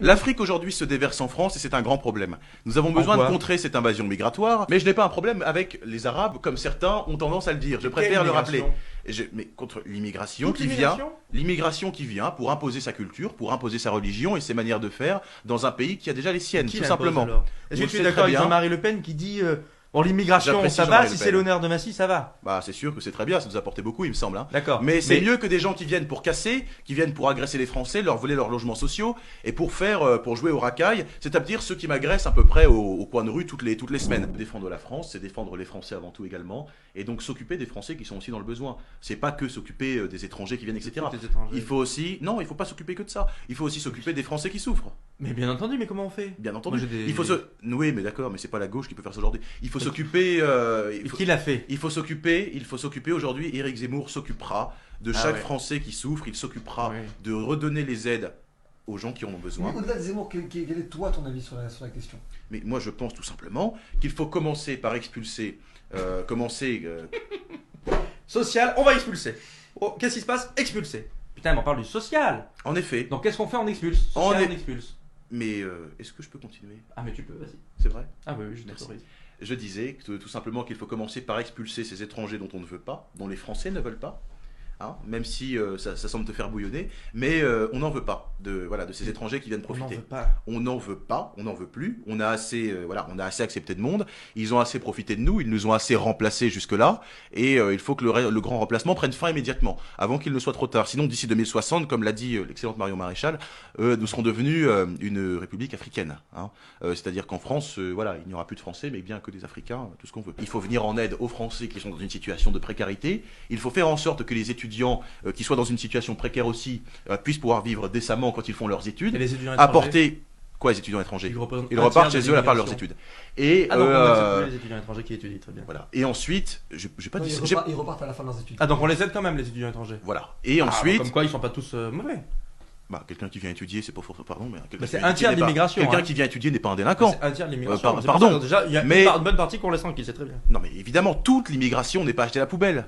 L'Afrique aujourd'hui se déverse en France et c'est un grand problème. Nous avons besoin de contrer cette invasion migratoire, mais je n'ai pas un problème avec les Arabes comme certains ont tendance à le dire. Je préfère le rappeler. Mais contre l'immigration qui vient pour imposer sa culture, pour imposer sa religion et ses manières de faire dans un pays qui a déjà les siennes, tout simplement. Est-ce que tu es d'accord avec Jean-Marie Le Pen qui dit bon, l'immigration, ça va, si c'est l'honneur de Massy, ça va. Bah, c'est sûr que c'est très bien, ça nous a apporté beaucoup, il me semble. Hein. D'accord. Mais c'est mieux que des gens qui viennent pour casser, qui viennent pour agresser les Français, leur voler leurs logements sociaux, et pour jouer au racaille, c'est-à-dire ceux qui m'agressent à peu près au coin de rue toutes les semaines. Défendre la France, c'est défendre les Français avant tout également, et donc s'occuper des Français qui sont aussi dans le besoin. C'est pas que s'occuper des étrangers qui viennent, etc. Il faut aussi, non, il faut pas s'occuper que de ça. Il faut aussi s'occuper des Français qui souffrent. Mais bien entendu, mais comment on fait? Bien entendu. Oui, mais d'accord, mais c'est pas la gauche qui peut faire ça aujourd'hui. Il faut s'occuper. Qui l'a fait? Il faut s'occuper aujourd'hui. Éric Zemmour s'occupera de chaque Français qui souffre. Il s'occupera de redonner les aides aux gens qui en ont besoin. Mais au-delà de Zemmour, quel est toi ton avis sur la question? Mais moi, je pense tout simplement qu'il faut commencer par expulser. Social, on va expulser. Oh, qu'est-ce qui se passe? Expulser. Putain, mais on parle du social. En effet. Donc qu'est-ce qu'on fait? On expulse. On expulse. Mais est-ce que je peux continuer? Ah, mais tu peux, vas-y. C'est vrai? Ah, oui, je t'autorise. Je disais tout simplement qu'il faut commencer par expulser ces étrangers dont on ne veut pas, dont les Français ne veulent pas, hein, même si ça semble te faire bouillonner, mais on n'en veut pas de ces étrangers qui viennent profiter. On n'en veut pas, on n'en veut plus. On a assez accepté de monde. Ils ont assez profité de nous, ils nous ont assez remplacés jusque-là, et il faut que le grand remplacement prenne fin immédiatement, avant qu'il ne soit trop tard. Sinon, d'ici 2060, comme l'a dit l'excellente Marion Maréchal, nous serons devenus une république africaine. Hein. C'est-à-dire qu'en France, il n'y aura plus de Français, mais bien que des Africains, tout ce qu'on veut. Il faut venir en aide aux Français qui sont dans une situation de précarité. Il faut faire en sorte que les étudiants qui soient dans une situation précaire aussi puissent pouvoir vivre décemment quand ils font leurs études. Et les étudiants étrangers. Apporter quoi, les étudiants étrangers? Ils repartent chez eux à la fin de leurs études. Et donc on les étudiants étrangers qui étudient, très bien. Voilà. Et ensuite, j'ai pas dit ça. Ils repartent à la fin de leurs études. Ah, donc on les aide quand même, les étudiants étrangers. Voilà. Et ensuite, comme quoi ils sont pas tous mauvais. Bah, quelqu'un qui vient étudier, c'est pas fort, pardon, mais c'est un tiers de l'immigration. Quelqu'un qui vient étudier n'est pas un délinquant. C'est un tiers de l'immigration. Pardon. Déjà, il y a une bonne partie qu'on laisse tranquille, c'est très bien. Non, mais évidemment, toute l'immigration n'est pas achetée à la poubelle.